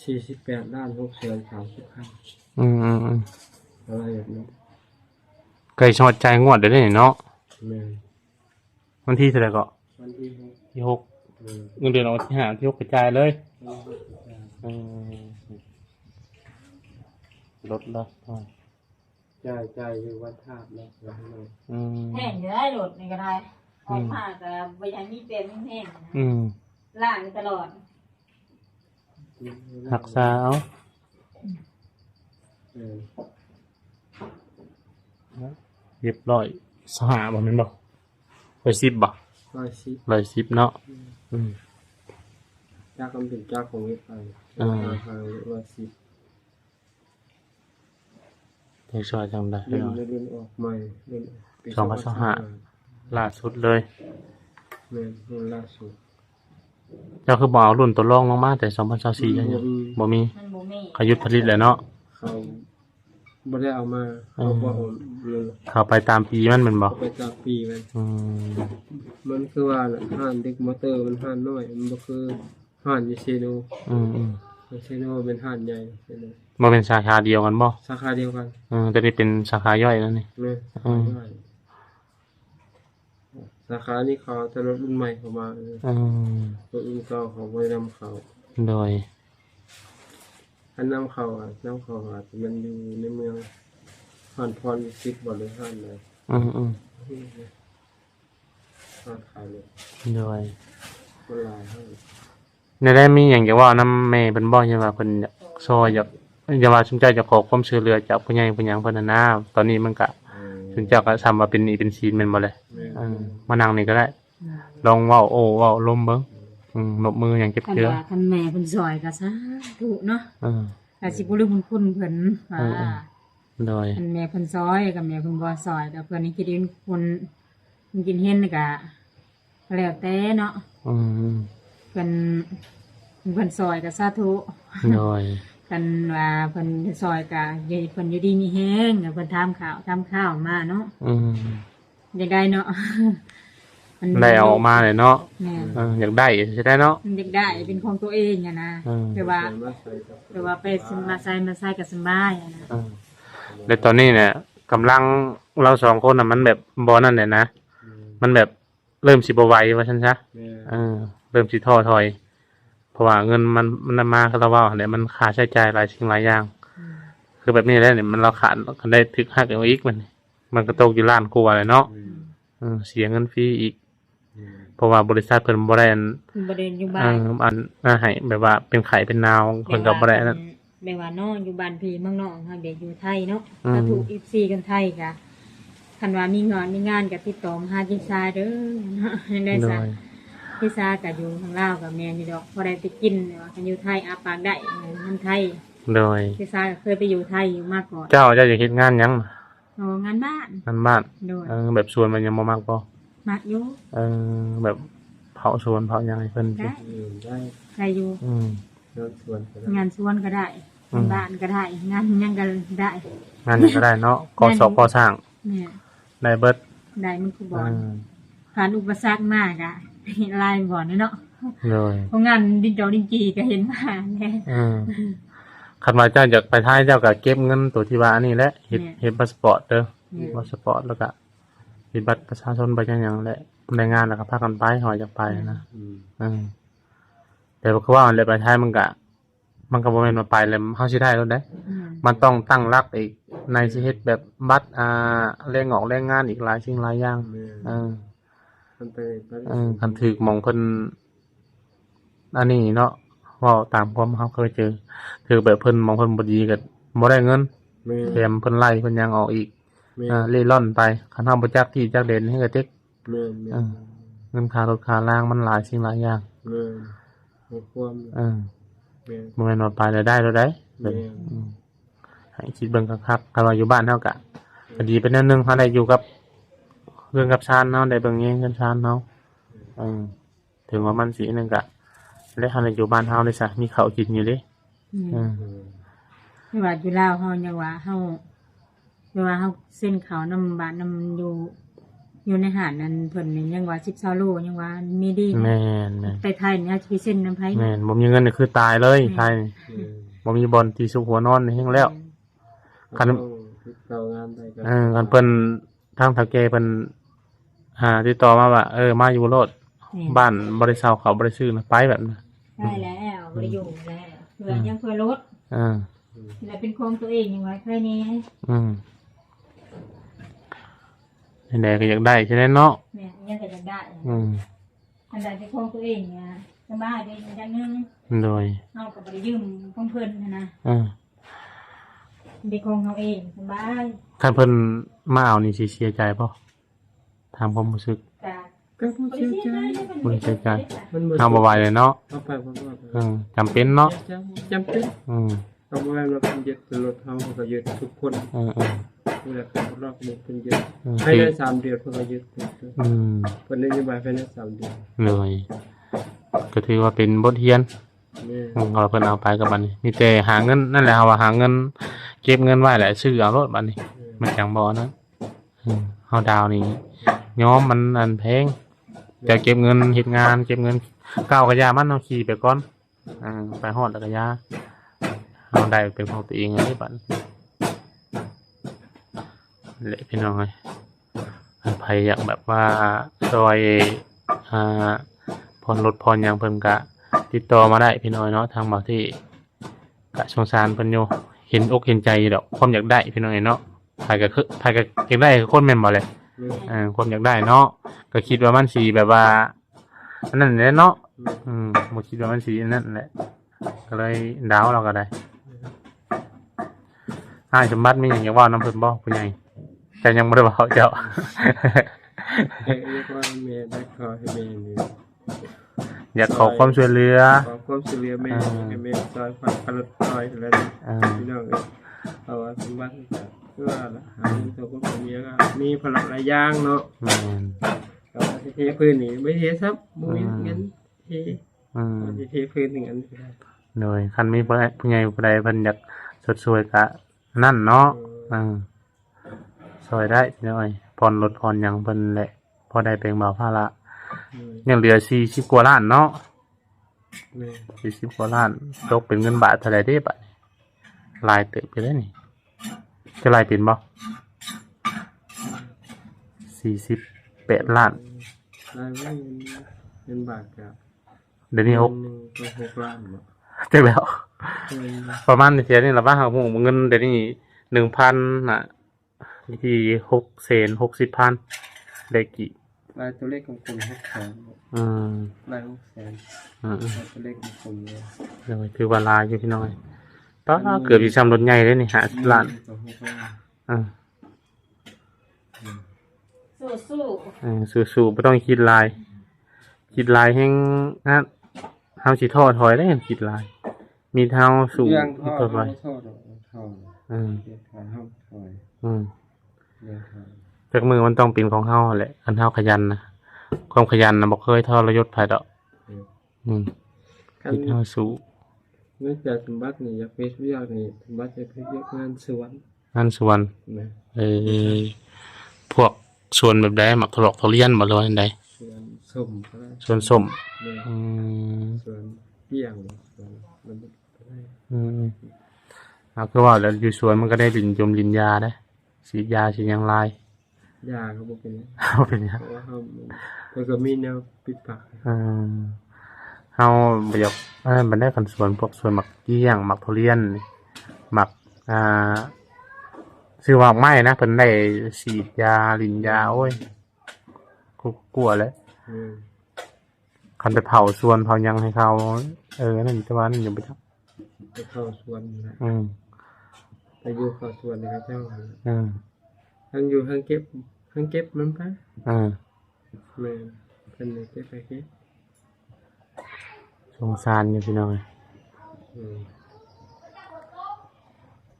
48,630,000อะไรแบบนี้เคยชดใจงวดได้เนาะแม่วันที่เท่าไหร่ก็วันที่6เงินเดือนเราที่5ที่6กระจายเลยลดละจ่ายอยู่วันทาบแล้วแห้งจะได้หลุดนี่ก็ได้ออกมาแต่ใบยามีเป็นแห้งล่างตลอดหักษาเอาเรียบร้อยสหาบ่แม่นบ่110บ่110เนาะจากคำเป็นจากของเว็บไซต์110เด็กชอยจำได้เล่นออกใหม่เล่น2025ล่าสุดเลยแม่รุ่นล่าสุดเจ้าคือบ่เอารุ่นตัวรองลงมาแต่2024จังบ่มีเขาหยุดผลิตแล้วเนาะเขาบ่ได้เอามาเขาบ่เลย เขาไปตามปีมันบ่ไปตามปีมันคือว่าห้านเด็กมอเตอร์มันห้านน้อยมันบ่คือห้านยูเซโนเซโนเป็นห้านใหญ่บ่เป็นสาขาเดียวกันบ่สาขาเดียวกันแต่นี่เป็นสาขาย่อยแล้วนี่แม่สาขานี้เขาจะรถรุ่นใหม่เข้ามารถรุ่นเก่าเขาบ่ได้นำเข้าโดยอันนำเข้ามันอยู่ในเมืองห้านพรวิสิตบ่เลยห้านเลยห้านขายเลยโดยบ่หลายห้านได้มีหยังจะว่านำแม่เพิ่นบ่ใช่ว่าเพิ่นซอยอยากว่าสนใจจะขอความช่วยเหลือจากผู้ใหญ่ผู้หยังเพิ่นน่ะตอนนี้มันก็สนใจก็ทำว่าเป็นนี่เป็นซีนแม่นบ่เลยมานั่งนี่ก็ได้ลองเว้าเว้าลมเบิ่งนบมือหยังเก็บเชื้อคันแม่เพิ่นซอยก็ซะถูกเนาะก็สิบ่ลืมคุณเพิ่นโดยคันแม่เพิ่นซอยกับแม่เพิ่นบ่ซอยแต่เพิ่นนี่คิดเห็นคนกินเห็นก็แล้วแต่เนาะเพิ่นซอยก็สาธุโดยกันว่าเพิ่นซอยก็เพิ่นอยู่ดีมีแฮงเพิ่นทำข้าวมาเนาะอยากได้เนาะได้เอาออกมาเลยเนาะอยากได้จะได้เนาะอยากได้เป็นของตัวเองอ่ะนะแต่ว่าไปมาใส่ก็สบายอ่ะนะแต่ตอนนี้เนี่ยกำลังเรา2คนน่ะมันแบบบ่นั่นแหละนะมันแบบเริ่มสิบ่ไหวว่าซั่นซะเริ่มสิท้อถอยเพราะว่าเงินมันมาก็แล้วว่าเนี่ยมันค่าใช้จ่ายหลายสิ่งหลายอย่างคือแบบนี้แล้วเนี่ยมันเราขาดกันได้ถึกหักเอาอีกมันก็ตกอยู่ล้านกว่าเลยเนาะเสียเงินฟรีอีกเพราะว่าบริษัทเพิ่นบ่ได้อยู่บ้านให้แบบว่าเป็นไข้เป็นนาวเพิ่นก็บ่ได้นั่นแม่ว่าน้องอยู่บ้านพี่เมืองนอกเฮาเด็กอยู่ไทยเนาะถ้าถูก FC กันไทยก็คันว่ามีงานก็ติดต่อมาหาจิซาเด้อเนาะได้ซะจิซาก็อยู่ทางลาวก็แม่นอยู่ดอกพอได้ไปกินว่าคันอยู่ไทยอาปากได้มันไทยโดยจิซาก็เคยไปอยู่ไทยอยู่มาก่อนเจ้าอยากเฮ็ดงานหยังงานบ้านแบบสวนมันยังบ่มักบ่มักอยู่แบบเผาสวนเผาหยังให้เพิ่นได้อยู่งานสวนก็ได้บ้านก็ได้งานยังก็ได้งานยังก็ได้เนาะก่อสร้างได้เบิดได้มันคือบ่ผ่านอุปสรรคมากอ่ะลายบ่เนาะเลยเพราะงานดินดอดินจีก็เห็นมาแน่คันว่าเจ้าอยากไปไทยเจ้าก็เก็บเงินตัวที่ว่านี่แหละเฮ็ดพาสปอร์ตเด้อพาสปอร์ตแล้วก็เฮ็ดบัตรประชาชนไปจังหยังแหละได้งานแล้วก็พากันไปหอยจากไปนะแต่คือว่าเลยไปไทยมันก็บ่แม่นว่าไปแล้วเฮาสิได้แล้วเด้มันต้องตั้งหลักอีกในสิเฮ็ดแบบบัตรแรงแรงงานอีกหลายสิ่งหลายอย่างคันถึกหม่องเพิ่นอันนี้เนาะเว้าตามความเฮาเคยเจอถือแบบเพิ่นหม่องเพิ่นบ่ดีก็บ่ได้เงินแถมเพิ่นไล่เพิ่นยังออกอีกเล่ร่อนไปคันเฮาบ่จักที่จักเด่นให้ก็เต็กเงินค่ารถค่าล่างมันหลายสิ่งหลายอย่างบ่แม่นว่าไปแล้วได้แล้วได้ให้คิดเบิ่งคักๆถ้าว่าอยู่บ้านเฮาก็ดีเป็นแนวนึงเฮาได้อยู่กับเรื่องกับชานเนาะได้เบิ่งแยงกันชานเนาะถึงว่ามันสินึงก็ได้เฮาได้อยู่บ้านเฮาได้ซะมีข้าวกินอยู่เด้ไม่ว่าอยู่ลาวเฮายังว่าเฮาเส้นข้าวนำบ้านนำอยู่ อยู่ในหาดนั้นเพิ่นนี่ยังว่า10 โลยังว่ามีดีนะ แม่นแม่น ไปไทยเนี่ยจะไปเซ็นน้ำไผ แม่นบ่มีเงินนี่คือตายเลยไทยบ่มีบ่อนที่สุขหัวนอนนี่แฮงแล้ว คัน ต้องติดต่องานไปกัน กันเพิ่นทางเฒ่าแก่เพิ่นติดต่อมาว่ามาอยู่โลดบ้านบ่ได้เช่าเขาบ่ได้ซื้อนะไปแบบนั้น ได้แล้วบ่ได้อยู่แล้วเพื่อยังเพื่อรถ อ่า แล้วเป็นของตัวเองยังว่าใครนี่ ไหนๆก็อยากได้ใช่ไหมเนาะ แม่ยังก็จะได้ อันใดเป็นของตัวเองเนี่ยสบายดีอย่างนึง โดย เฮาก็บ่ได้ยืมของเพิ่นนะ เป็นของเฮาเองสบาย คันเพิ่นมาเอานี่สิเสียใจบ่ถามความรู้สึก ก็ ก็บ่เสียใจ บ่เสียใจ มันบ่ เฮาบ่ไหวเลยเนาะ เอาไปบ่ว่าไป จำเป็นเนาะ จำเป็น อืม เอาบ่ว่าเราเป็นยึดรถเฮาก็ยึดทุกคน อืม เวลาขับรถบ่เป็นยึด อืม ภายใน3 เดือนเพิ่นก็ยึด อืม เพิ่นนโยบายภายใน3 เดือน เลยก็ถือว่าเป็นบทเรียน แม่ เราเพิ่นเอาไปกับบัดนี้มีแต่หาเงินนั่นแหละเฮาว่าหาเงิน เก็บเงินไว้แหละซื้อเอารถบัดนี้ มันจังบ่นะเฮาดาวนี่ยอมมันอันแพงแต่เก็บเงินเฮ็ดงาน เก็บเงินก้าวกระยามันเฮาขี่ไปก่อนไปฮอดแล้วก็ยาเฮาได้เป็นของตัวเองอันนี้บัดเละพี่น้องเอ้ยอันไผอยากแบบว่าซอยผ่อนรถผ่อนหยังเพิ่นก็ติดต่อมาได้พี่น้อยเนาะทางบ่าวที่ก็สงสารเพิ่นอยู่เห็นอกเห็นใจดอกความอยากได้พี่น้อยเนาะไผก็อยากได้คือคนแม่นบ่เลยความอยากได้เนาะก็คิดว่ามันสิแบบว่าอันนั้นแหละเนาะบ่คิดว่ามันสิอันนั้นแหละก็เลยดาวเราก็ได้สมบัติมีหยังอยากเว้านำเพิ่นบ่ผู้ใหญ่แต่ยังบ่ได้เว้าเจ้า เรียกว่าแม่ได้ขอให้แม่นี่ อยากขอความช่วยเหลือ ขอความช่วยเหลือแม่ให้แม่ซอยฝากกระซอยแล้วพี่น้องเอาว่าสมบัติก็คือว่าหาเงินตัวก็มีก็มีพลังหลายอย่างเนาะ แม่น เอาที่เทพื้นนี่ไม่เทซับบ่มีเงินเทที่เทพื้นถึงอันนี้ได้ โดยคันมีผู้ใหญ่ผู้ใดเพิ่นอยากสดช่วยก็นั่นเนาะช่วยได้พี่น้อยผ่อนรถผ่อนหยังเพิ่นแหละพอได้แบ่งเบาภาระยังเหลือ40กว่าล้านเนาะ แม่ 40กว่าล้านตกเป็นเงินบาทเท่าไหร่เด้บัดนี้หลายเติบไปแล้วนี่จะหลายเป็นบ่48ล้าน รายได้เงินบาทก็ เดี๋ยวนี้6ล้านบ่ จักแล้ว ประมาณเสียนี่ล่ะว่าหาฮู้เงินเดี๋ยวนี้ 1,000 น่ะที่660,000ได้กี่ รายตัวเลขของคน6แสนราย6แสนตัวเลขของคนเนี่ย เดี๋ยวถือว่าหลายอยู่พี่น้อยตอนเกือบสิซ้ำรถใหญ่เลยนี่50ล้านสู้ๆบ่ต้องคิดหลายคิดหลายแฮงเฮาสิท้อถอยได้เห็นคิดหลายมีเฮาสู้ เรื่อง ต่อไป ท่อเรียกทางถอยเรียกทาง จากมือมันต้องเป็นของเฮาแหละอันเฮาขยันนะความขยันนะบ่เคยทรยศไผดอกคิดเฮาสู้ เนื่องจากสมบัตินี่อยากเป็นอยากนี่สมบัติจะเป็นเยอะงานสวน นั่นส่วน นะ พวกส่วนแบบใดมักทะเลาะทะเลียนบ่เลยอันใด สวนส้มก็ได้ ส่วนส้ม เนี่ยสวนเปี้ยงสวนมันก็ได้ เอาคือว่าแล้วอยู่สวนมันก็ได้ลินจมลินยาได้ฉีดยาฉีดหยังลาย ยาเขาบอกเป็น เอาเป็นหยัง เพราะว่าเขามันก็มีแนวปิดปาก เฮาบ่อยากมันได้กันสวนพวกสวนหมักเกี้ยงหมักทุเรียนหมักซื้อหมักไม้นะเพิ่นได้ฉีดยาลินยาโอ้ยกลัวแล้วคันไปเผาสวนเผาหยังให้เขานั่นแต่ว่านั่นอยู่บ่จัก ไปเข้าสวนนะ ไปอยู่เข้าสวนนะครับเจ้าทั้งอยู่ทั้งเก็บมันไปแม่เป็นเก็บไปเก็บ สงสารอยู่พี่น้อง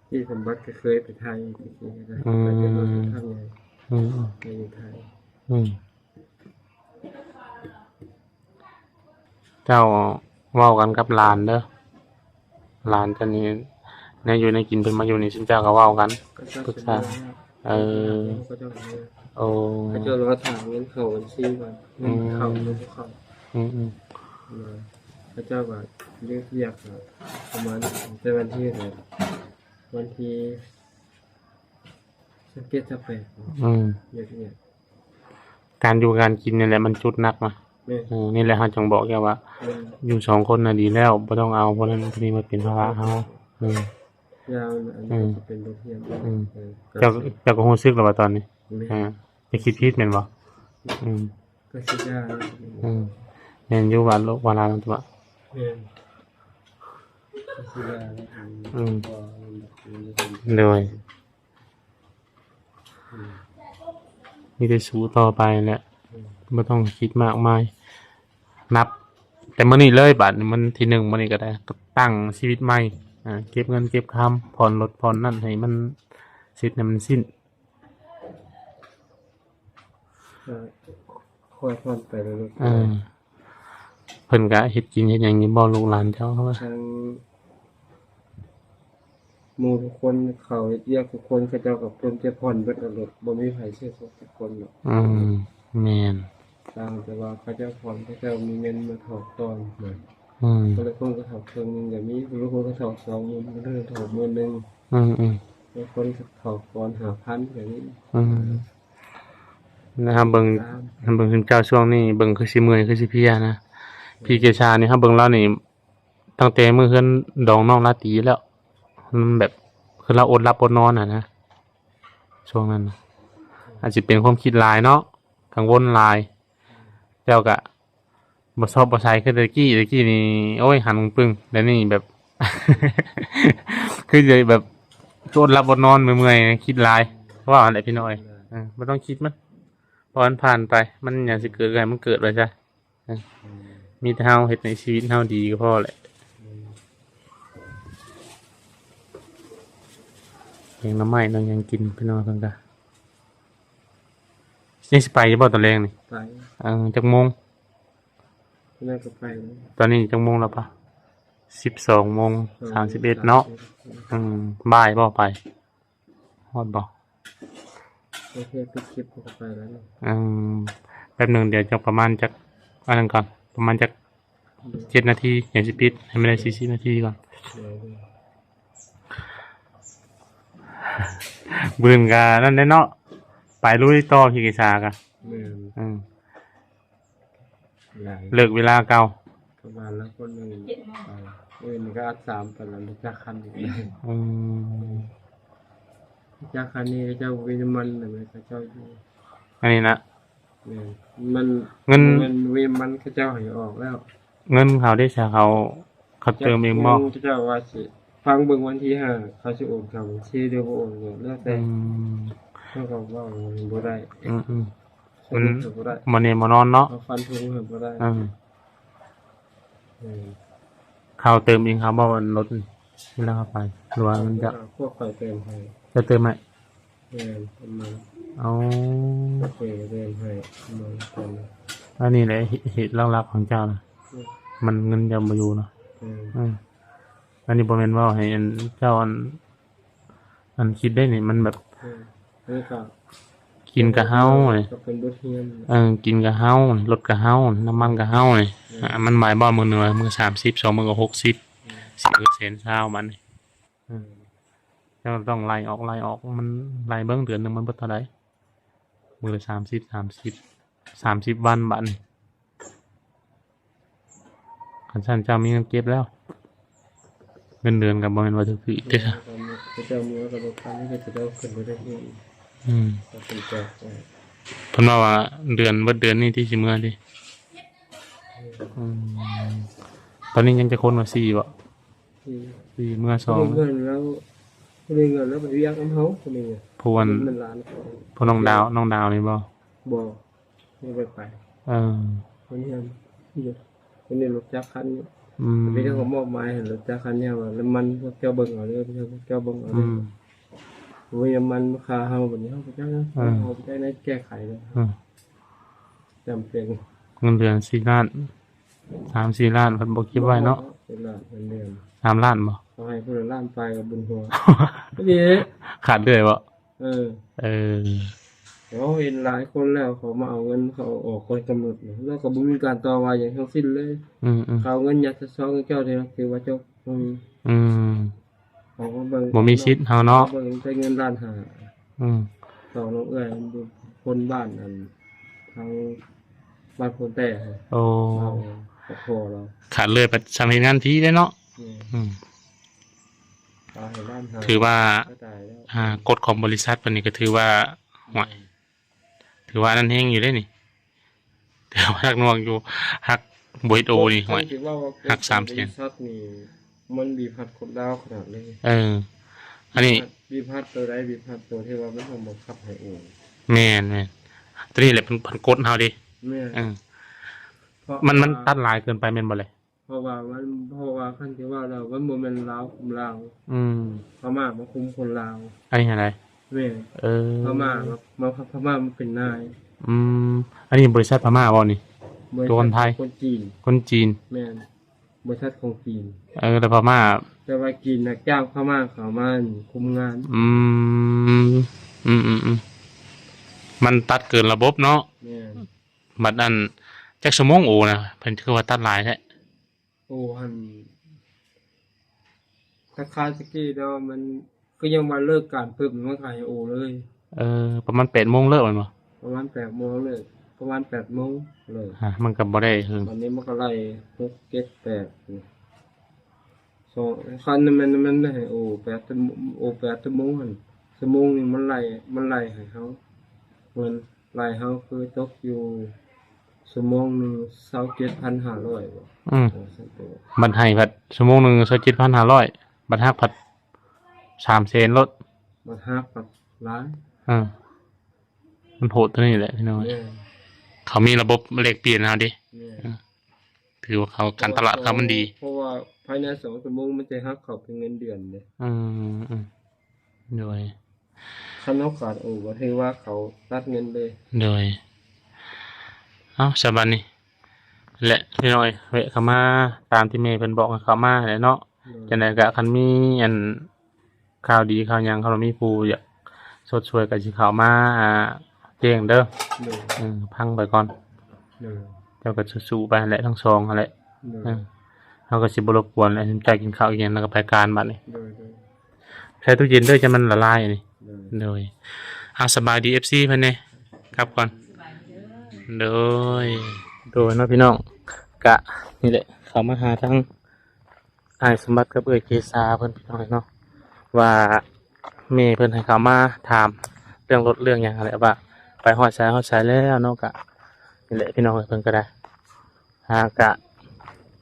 ที่สมบัติก็เคยไปไทยจริงๆนะไปเจอที่ทำไงไปอยู่ไทย เจ้าเว้ากันกับหลานเด้อหลานจะนี่ในอยู่ในกินเพิ่นมาอยู่นี่ซึ่งเจ้าก็เว้ากัน ก็ปรึกษา ก็จะ โอ้ เขาจะรอถามเงินเขาบัญชีก่อนเงินเขาเงินเขา อืมอืม เขาเจ้าแบบเรียกประมาณเป็นวันที่ไหนวันที่สังเกตจะแปลก อืม เรียกเนี่ย การอยู่การกินนี่แหละมันจุดหนักนะ แม่ นี่แหละเฮาจังบอกแกว่า อยู่สองคนน่ะดีแล้วบ่ต้องเอาเพราะนั้นทีนี้มาเป็นภาระเฮาอืม ยาวอันนี้จะเป็นบทเรียน เจ้าก็รู้สึกแล้วว่าตอนนี้จะคิดผิดแม่นบ่อืม ก็สิยา แม่นอยู่ว่าโลกวาลาตัว แม่ก็สิยา เลยมีแต่สู้ต่อไปแหละบ่ต้องคิดมากมายนับ แต่มื้อนี้เลยบัดนี้มันที่1มื้อนี้ก็ได้ก็ตั้งชีวิตใหม่เก็บเงินเก็บคำผ่อนรถผ่อนนั่นให้มันเสร็จให้มันสิ้น ค่อยผ่อนไปเลย เพิ่นก็เฮ็ดกินเฮ็ดหยังนี่บ่ลูกหลานเจ้าเขาว่า ทางหมู่ทุกคนเขาเรียกทุกคนเขาเจ้ากับคนจะผ่อนเบิดเอารถบ่มีไผเชื่อทุกคนหรอก แม่น ตามแต่ว่าเขาเจ้าผ่อนเขาเจ้ามีเงินมาถอกตอนมา คนละคนก็ถอกครึ่งนึงอย่างนี้คนละคนก็ถอก20,000คนละคนถอก10,000แล้วคนก็ถอกก่อน5,000อย่างนี้ นะครับเบิ่งถึงเจ้าช่วงนี้เบิ่งคือสิเมื่อยคือสิเพลียนะพี่เกชานี่ครับเบิ่งแล้วนี่ตั้งแต่มื้อเฮือนดองน้องลาตรีแล้วมันแบบคือเราอดหลับอดนอนนะช่วงนั้นอาจสิเป็นความคิดหลายเนาะกังวลหลายเจ้าก็บ่ชอบบ่ใช้คือตะกี้นี่โอ้ยหันปึ้งแล้วนี่แบบ คือเลยแบบอดหลับอดนอนเมื่อยๆคิดหลายว่าอะไรพี่น้อยบ่ต้องคิดมันพอมันผ่านไปมันอยากสิเกิดอะไรมันเกิดไปซะมีแต่เฮาเฮ็ดในชีวิตเฮาดีก็พอแหละยังน้ำไม้น้องยังกินพี่น้องเพิ่นก็ยังสิไปอยู่บ่ตอนแรกนี่ ไป จักโมง น่าก็ไป ตอนนี้จักโมงแล้วปะ12:31เนาะบ่ายบ่ไปฮอดบ่ โอเคปิดคลิปก็ไปแล้ว แป๊บหนึงเดี๋ยวจะประมาณจักอันนั้นก่อนประมาณจัก7 นาทีอย่างสิปิดให้ไม่ได้40 นาทีก่อนบืนก็นั่นได้เนาะไปลุยต่อพี่กิชากะเลิกเวลาเก่า ประมาณแล้วคนนึงไปนี่ก็อัด3ไปแล้วจักคันอีกจักคันนี้เจ้าวิมันน่ะมันเจ้าอยู่ อันนี้นะ มัน เงิน วิมันเขาเจ้าให้ออกแล้ว เงินเขาได้ซะเขาเติมเองบ่ เจ้าว่าสิฟังเบิ่งวันที่5เขาสิโอนเข้าบัญชีเดียวบ่โอนก็แล้วแต่เขาก็ว่าบ่ได้มันบ่ได้ บ่นี่บ่นอนเนาะ ฟันธงบ่ได้ เขาเติมเองเขาบ่ว่ารถเวลาเข้าไปหรือว่ามันจะ พวกข่อยเติมให้ จะเติมไหม ประมาณ เอา โอเคเติมให้ประมาณกัน อันนี้แหละเหตุหลักๆของเจ้านะมันเงินจะบ่อยู่เนาะอันนี้บ่แม่นว่าให้เจ้าอันคิดได้นี่มันแบบ นี่ก็ กินกับเฮานี่ ก็เป็นบทเรียน กินกับเฮารถกับเฮาน้ำมันกับเฮานี่มันหมายบ่มื้อหนึงมื้อ30 2มื้อก็60 10%เช้ามันนี่เจ้าต้องไล่ออกมันไล่เบิ่งเดือนนึงมันเบิดเท่าใดมื้อละ30 วันบัดนี้คันซั่นเจ้ามีเงินเก็บแล้วเงินเดือนก็บ่แม่นว่าถึกๆเด้อ เจ้ามือกับคันนี่ก็จะได้ขึ้นบ่ได้เรียนก็เป็นแจก เพิ่นว่าเดือนเบิดเดือนนี้ที่สิเมื่อดิตอนนี้ยังจะคนว่า4บ่4เมื่อ เงินแล้วไปเรียกเฮาคนนี้ 2ผู้วัน มันล้าน ผู้น้องดาวนี่บ่ บ่ไม่ไปคนนี้รถจักรคันนี้ไม่ได้เขามอบหมายให้รถจักรคันนี้ว่าน้ำมันพวกเจ้าเบิ่งเอาเด้อพวกเจ้าเบิ่งเอาเด้อว่าน้ำมันราคาเฮาบัดนี้เฮาก็จักเฮาได้แก้ไขเลยจำเป็น เงินเดือน4 ล้าน 3-4 ล้านเพิ่นบ่เก็บไว้เนาะ เป็นล้านเป็นเดือน 3 ล้านบ่ เขาให้คนละล้านไปกับบุญหัวนี่ ขาดเรื่อยบ่ เออ เออ เขาเห็นหลายคนแล้วเขามาเอาเงินเขาออกคนกำหนดแล้วก็บ่มีการต่อว่าอย่างทั้งสิ้นเลย อืมอืม เขาเอาเงินยัดใส่ซองเจ้าเดียวคือว่าเจ้าอืม เขาก็เบิ่ง บ่มีสิทธิ์เฮาเนาะ เบิ่งใช้เงินล้านห้า อืม ต่อน้องเอ้ยดูคนบ้านอันทางบ้านคนแต่ โอ้ เราขอเรา ขาดเลยไปสำเร็จงานพี่ได้เนาะ เนี่ย อืม ตายล้านห้า ถือว่า ก็ตายแล้ว กฎของบริษัทเพิ่นนี่ก็ถือว่าห่วยถือว่านั่นแฮงอยู่ได้นี่ถือว่าหักหน่วงอยู่หักบ่เฮ็ดโอนี่ห่วย คิดว่า หัก3 เสียง บริษัทนี่มันบีบหัดคนดาวขนาดเลย เออ อันนี้ บีบหัดตัวใดบีบหัดตัวที่ว่ามันต้องบังคับให้โอน แม่นตัวนี้แหละเพิ่นกดเฮาดิ แม่ เออ เพราะ มันตัดหลายเกินไปแม่นบ่เลย เพราะว่าขั้นที่ว่าเรามันบ่แม่นลาวคุมลาว อืม พม่ามาคุมคนลาว อันนี้อะไร แม่ เออ พม่าพม่ามันเป็นนาย อืม อันนี้บริษัทพม่าบ่นี่ บริษัท ตัวคนไทย คนจีน คนจีน แม่นบริษัทของจีน แต่พม่า แต่ว่าจีนน่ะจ้างพม่าเขามาคุมงาน อืม มันตัดเกินระบบเนาะ แม่น บัดนั้นจักชั่วโมงโอนะเพิ่นคือว่าตัดหลายแท้ โอ้หันราคาสกี้เนาะมันก็ยังมาเลิกการปึ๊บมันขายโอเลย ประมาณ8 โมงเลิกแม่นบ่ ประมาณ8 โมงเลยประมาณ8 โมงเลย มันก็บ่ได้ถึง ตอนนี้มันก็ไล่6 7 8นี่สองคันนึงมันได้โอ้8 ชั่วโมงหั่นชั่วโมงนึงมันไล่ให้เฮาเหมือนไล่เฮาคือตกอยู่ชั่วโมงนึง27,500บ่ อืม โอ้สันตัว บัดให้บัดชั่วโมงหนึง27,500บัดฮักผัด3 เซนลด มาฮักกับร้าน มันโหดตัวนี้แหละพี่น้อย เนี่ย เขามีระบบเลขเปลี่ยนเอาดิ เนี่ย ถือว่าเขาการตลาดเขามันดี เพราะว่าภายใน2 ชั่วโมงมันจะฮักเขาเป็นเงินเดือนเลย โดย คันเขาขาดโอ้ก็ถือว่าเขาตัดเงินเลย โดยเอาสบันนี่และพี่น้อยเวะเขามาตามที่เมย์เป็นบอกให้เขามาแหละเนาะจังไดก็คันมีอันข่าวดีข่าวหยังเขามีผู้อยากสดช่วยก็สิเข้ามาแจ้งเด้อ เดิน พังไปก่อน เดิน เจ้าก็สู้ๆไปแหละทั้งสองนั่นแหละ เดิน เขาก็สิบ่รบกวนแล้วสนใจกินข้าวอีกอย่างแล้วก็ไปการบัดนี้ เดินเดิน ใช้ตู้เย็นด้วยจะมันละลายอันนี้ เดิน โดยสบายดี FC เพิ่นเด้ครับก่อนโดยเนาะพี่น้องกะนี่แหละเขามาหาทั้งอ้ายสมบัติกับเอ้ยเกษาเพิ่นพี่น้องเนาะว่าแม่เพิ่นให้เขามาถามเรื่องรถเรื่องหยังอะไรว่าไปฮอดสายแล้วเนาะกะนี่แหละพี่น้องเพิ่นก็ได้หากะ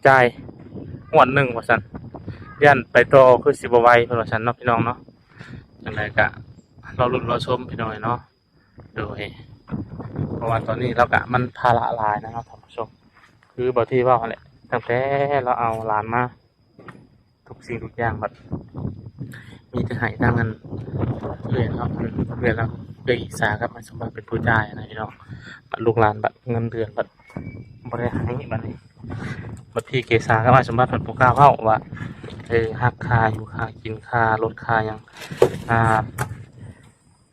จ่ายงวดหนึ่งว่าซั่นยันไปต่อคือสิบ่ไหวเพิ่นว่าซั่นเนาะพี่น้องเนาะจังไดกะเราลุ้นเราชมพี่น้องเนาะโดยเพราะว่าตอนนี้เรากะมันภาระหลายนะครับท่านผู้ชมคือบางที่ว่าแหละตั้งแต่เราเอาหลานมาทุกสิ่งทุกอย่างแบบมีแต่ให้ตั้งนั้นเรียนครับเรียนแล้วเรียนอีสาครับมันสมบัติเป็นผู้จ่ายนะพี่น้องบัตรลูกหลานบัตรเงินเดือนบัตรบริหารบัตรนี้บัตรพี่เกษาครับมันสมบัติเป็นผู้กล้าเข้าว่าหักค่าอยู่ค่ากินค่ารถค่ายัง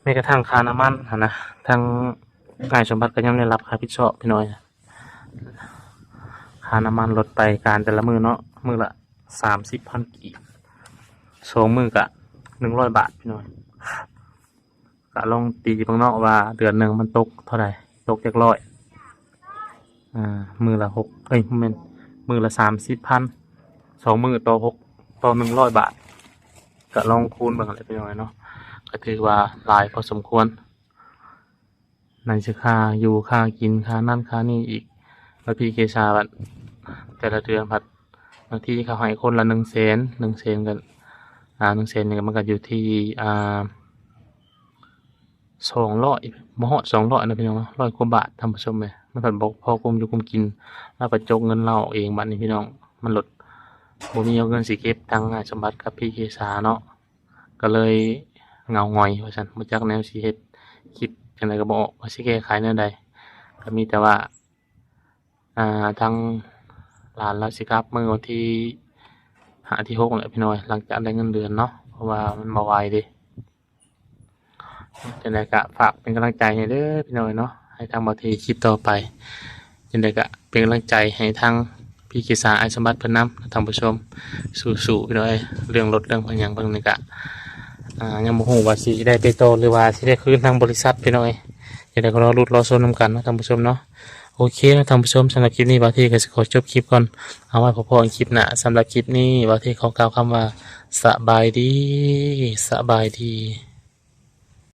ไม่กระทั่งค่าน้ำมันนะทั้งนายสมบัติก็ยังได้รับค่าผิดชอบพี่น้อยค่าน้ำมันลดไปการแต่ละมือเนาะมือละ30,000 กีบ2 มือกะ100 บาทพี่น้อยกะลองตีบางเนาะว่าเดือนหนึ่งมันตกเท่าไหร่ตกจาก100มือละ6มือละ30,000 2 มือต่อ6ต่อ100 บาทกะลองคูณเบิ่งอะไรพี่น้อยเนาะก็ถือว่าหลายพอสมควรในสิค่าอยู่ค่ากินค่านั่นค่านี่อีกแล้วพี่เกษาบัดแต่ละเดือนบัดบางทีเขาให้คนละ100,000กัน100,000นี่มันก็อยู่ที่200บ่ฮอด200นะพี่น้อง100 กว่าบาทท่านผู้ชมเลยมันก็บ่พอกุมอยู่กุมกินแล้วก็จกเงินเราเองบัดนี้พี่น้องมันลดบ่มีเอาเงินสิเก็บทางสมบัติกับพี่เกษาเนาะก็เลยเหงาหงอยว่าซั่นบ่จักแนวสิเฮ็ดคิดจังไดก็บ่ออกว่าสิแก้ไขแนวใดก็มีแต่ว่าทางหลานเราสิกลับมื้อวันที่5 ที่ 6แหละพี่น้อยหลังจากได้เงินเดือนเนาะเพราะว่ามันบ่ไหวเด้ จังไดก็ฝากเป็นกำลังใจให้เด้อพี่น้องเนาะให้ทางบ่ทีคลิปต่อไปจังไดก็เป็นกำลังใจให้ทางพี่กิษาไอสมบัติเพิ่นนำท่านผู้ชมสู้ๆพี่น้องเรื่องรถเรื่องพยังเบิ่งนี่ก็ยังบ่ฮู้ว่าสิได้ไปต่อหรือว่าสิได้คืนทางบริษัทพี่น้องจังไดก็รอลุ้นรอชมนํกันเนาะท่านผู้ชมเนาะโอเคนะท่านผู้ชมสำหรับคลิปนี้บ่าวที่ก็สิขอจบคลิปก่อนเอาไว้พอๆคลิปหน้าสำหรับคลิปนี้บ่าวที่ขอกล่าวคำว่าสบายดี